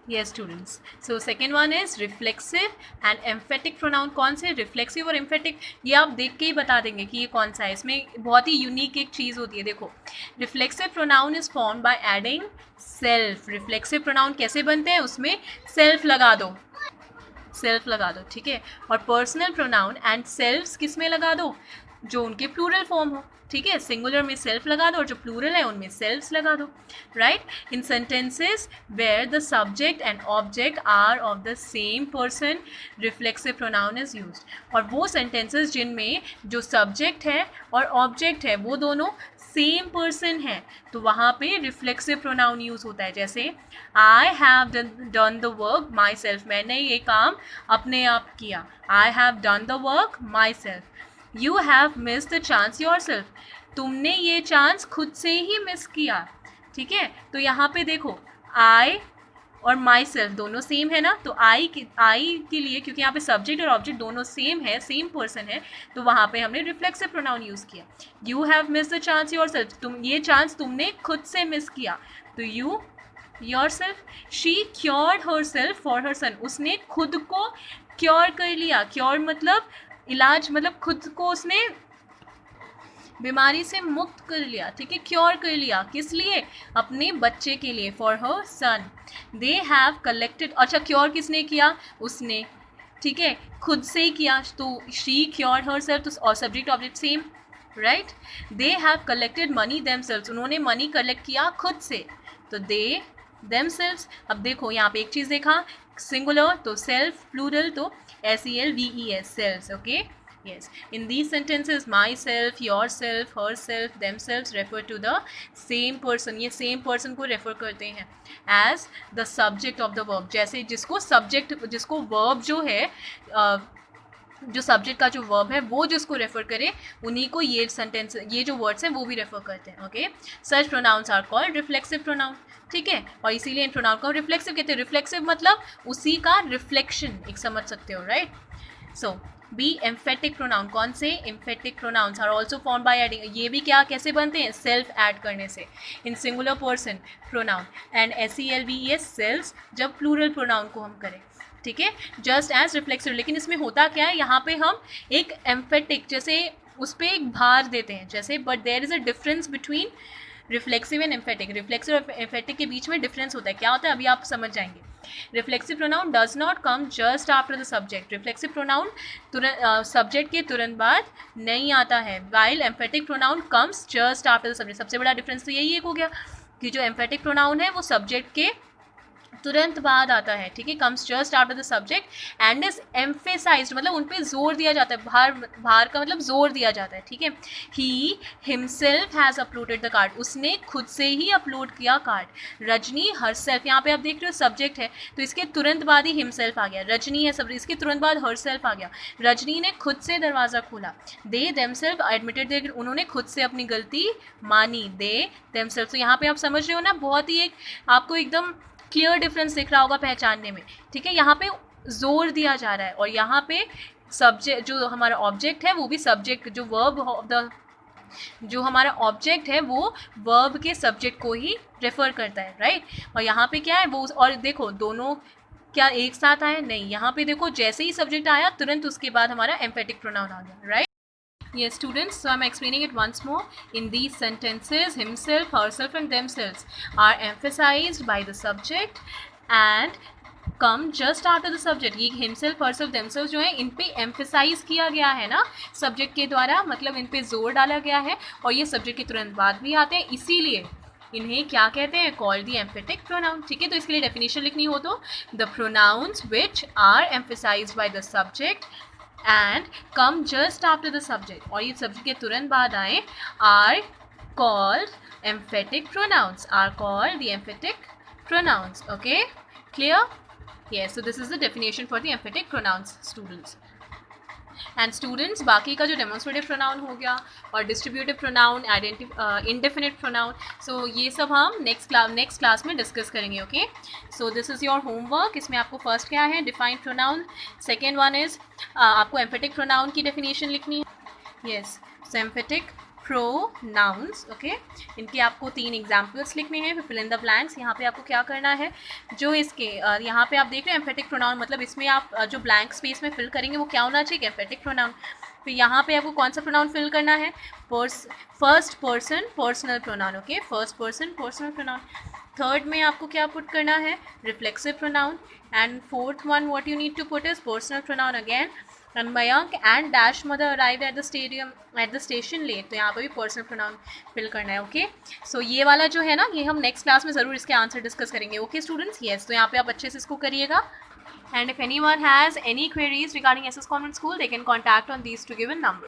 Yes students, so second one is reflexive and emphatic pronoun. कौन से reflexive और emphatic, ये आप देख के ही बता देंगे कि ये कौन सा है. इसमें बहुत ही यूनिक एक चीज़ होती है. देखो, reflexive pronoun is formed by adding self. reflexive pronoun कैसे बनते हैं, उसमें self लगा दो, सेल्फ लगा दो, ठीक है. और पर्सनल प्रोनाउन एंड सेल्फ्स किस में लगा दो, जो उनके प्लूरल फॉर्म हो, ठीक है. सिंगुलर में सेल्फ लगा दो और जो प्लूरल है उनमें सेल्फ्स लगा दो, right. In sentences where the subject and object are of the same person, reflexive pronoun is used. और वो सेंटेंसेस जिनमें जो सब्जेक्ट है और ऑब्जेक्ट है वो दोनों सेम पर्सन है, तो वहाँ पे रिफ्लेक्सिव प्रोनाउन यूज़ होता है. जैसे I have done the work my self, मैंने ये काम अपने आप किया. I have done the work my self. You have miss the chance your self, तुमने ये चांस खुद से ही मिस किया, ठीक है. तो यहाँ पे देखो, आई और माई सेल्फ दोनों सेम है ना, तो आई के लिए, क्योंकि यहाँ पे सब्जेक्ट और ऑब्जेक्ट दोनों सेम है, सेम पर्सन है, तो वहाँ पे हमने रिफ्लेक्सिव प्रोनाउन यूज़ किया. You have miss the chance yourself, तुम ये चांस तुमने खुद से मिस किया, तो you yourself. She cured herself for her son, उसने खुद को क्योर कर लिया. क्योर मतलब इलाज, मतलब खुद को उसने बीमारी से मुक्त कर लिया, ठीक है. क्योर कर लिया किस लिए, अपने बच्चे के लिए, for her son. They have collected, अच्छा क्योर किसने किया, उसने, ठीक है, खुद से ही किया, तो शी क्योर हर सेल्फ, तो और subject object same, right. They have collected money themselves, उन्होंने मनी कलेक्ट किया खुद से, तो दे देमसेल्व्स. अब देखो यहाँ पे एक चीज़ देखा, सिंगुलर तो सेल्फ, प्लूरल तो SELVES, selves, okay. Yes. In these sentences, myself, yourself, herself, themselves refer to the same person. ये same person को refer करते हैं as the subject of the verb. जैसे जिसको subject, जिसको verb जो है, जो सब्जेक्ट का जो वर्ब है वो जिसको रेफर करे, उन्हीं को ये सेंटेंस, ये जो वर्ड्स हैं वो भी रेफर करते हैं, okay. Such pronouns are called reflexive pronoun, ठीक है. और इसीलिए इन प्रोनाउन को रिफ्लेक्सिव कहते हैं. रिफ्लेक्सिव मतलब उसी का रिफ्लेक्शन, एक समझ सकते हो, right. So B emphatic pronoun, कौन से, emphatic pronouns are also form by adding, ये भी क्या कैसे बनते हैं, सेल्फ ऐड करने से. In singular person pronoun and SELVES selves, जब प्लूरल प्रोनाउन को हम करें, ठीक है. जस्ट एज रिफ्लेक्सिव, लेकिन इसमें होता क्या है, यहाँ पे हम एक एम्फेटिक, जैसे उस पर एक भार देते हैं जैसे, but there is a difference between reflexive and emphatic. Reflexive और एम्फेटिक के बीच में डिफरेंस होता है. क्या होता है अभी आप समझ जाएंगे. Reflexive pronoun does not come just after the subject. Reflexive pronoun तुरंत सब्जेक्ट के तुरंत बाद नहीं आता है, while emphatic pronoun comes just after the subject. सबसे बड़ा डिफरेंस तो यही एक हो गया कि जो एम्फेटिक प्रोनाउन है वो सब्जेक्ट के तुरंत बाद आता है, ठीक है. Comes just after the subject and is emphasised, मतलब उन पर जोर दिया जाता है, भार का मतलब जोर दिया जाता है, ठीक है. He himself has uploaded the card, उसने खुद से ही अपलोड किया कार्ड. रजनी हरसेल्फ, यहाँ पे आप देख रहे हो सब्जेक्ट है तो इसके तुरंत बाद ही हिमसेल्फ आ गया. रजनी है सब, इसके तुरंत बाद हरसेल्फ आ गया. रजनी ने खुद से दरवाज़ा खोला. दे देमसेल्फ एडमिटेड, दे, उन्होंने खुद से अपनी गलती मानी. दे देमसेल्फ, तो यहाँ पे आप समझ रहे हो ना, बहुत ही एक आपको एकदम क्लियर डिफरेंस दिख रहा होगा पहचानने में, ठीक है. यहाँ पे जोर दिया जा रहा है और यहाँ पे सब्जेक्ट, जो हमारा ऑब्जेक्ट है वो भी सब्जेक्ट, जो वर्ब ऑफ द, जो हमारा ऑब्जेक्ट है वो वर्ब के सब्जेक्ट को ही रेफर करता है, राइट. और यहाँ पे क्या है वो, और देखो दोनों क्या एक साथ आए, नहीं. यहाँ पे देखो जैसे ही सब्जेक्ट आया तुरंत उसके बाद हमारा एम्फेटिक प्रोनाउन आ गया, right. Yes students, so I'm explaining it once more. In these sentences, himself, herself and themselves are emphasized by the subject and come just after the subject. ये himself, herself, themselves जो है इन पे emphasize किया गया है ना subject के द्वारा, मतलब इन पे जोर डाला गया है और ये subject के तुरंत बाद भी आते हैं, इसीलिए इन्हें क्या कहते हैं, called the emphatic pronoun, ठीक है. तो इसके लिए definition लिखनी हो तो the pronouns which are emphasized by the subject and come just after the subject, और ये subject के तुरंत बाद आए, are called emphatic pronouns, are called the emphatic pronouns, okay, clear. Yes, so this is the definition for the emphatic pronouns students. And students बाकी का जो demonstrative pronoun हो गया और डिस्ट्रीब्यूटिव प्रोनाउन, इंडेफिनिट प्रोनाउन, सो ये सब हम नेक्स्ट क्लास में डिस्कस करेंगे, okay. So this is your homework. इसमें आपको फर्स्ट क्या है, define pronoun. Second one is आपको एम्फेटिक प्रोनाउन की डेफिनेशन लिखनी है. येस, सो एम्फेटिक प्रोनाउंस, ओके। इनके आपको 3 एग्जाम्पल्स लिखने हैं, फिल इन द ब्लैंक्स। यहाँ पे आपको क्या करना है, जो इसके यहाँ पे आप देख रहे हैं एम्फेटिक प्रोनाउन, मतलब इसमें आप जो ब्लैंक स्पेस में फिल करेंगे वो क्या होना चाहिए, एम्फेटिक प्रोनाउन। फिर यहाँ पे आपको कौन सा प्रोनाउन फिल करना है, first person personal pronoun, okay, first person personal pronoun. Third में आपको क्या पुट करना है, reflexive pronoun. And fourth one what you need to put is personal pronoun again. And Mayank and dash mother arrive at the station late, तो यहाँ पर भी personal pronoun fill करना है, ओके। सो ये वाला जो है ना, ये हम नेक्स्ट क्लास में ज़रूर इसके आंसर डिस्कस करेंगे, ओके स्टूडेंट्स। येस, तो यहाँ पे आप अच्छे से इसको करिएगा। And if anyone has any queries regarding SS Convent School, they can contact on these two given numbers.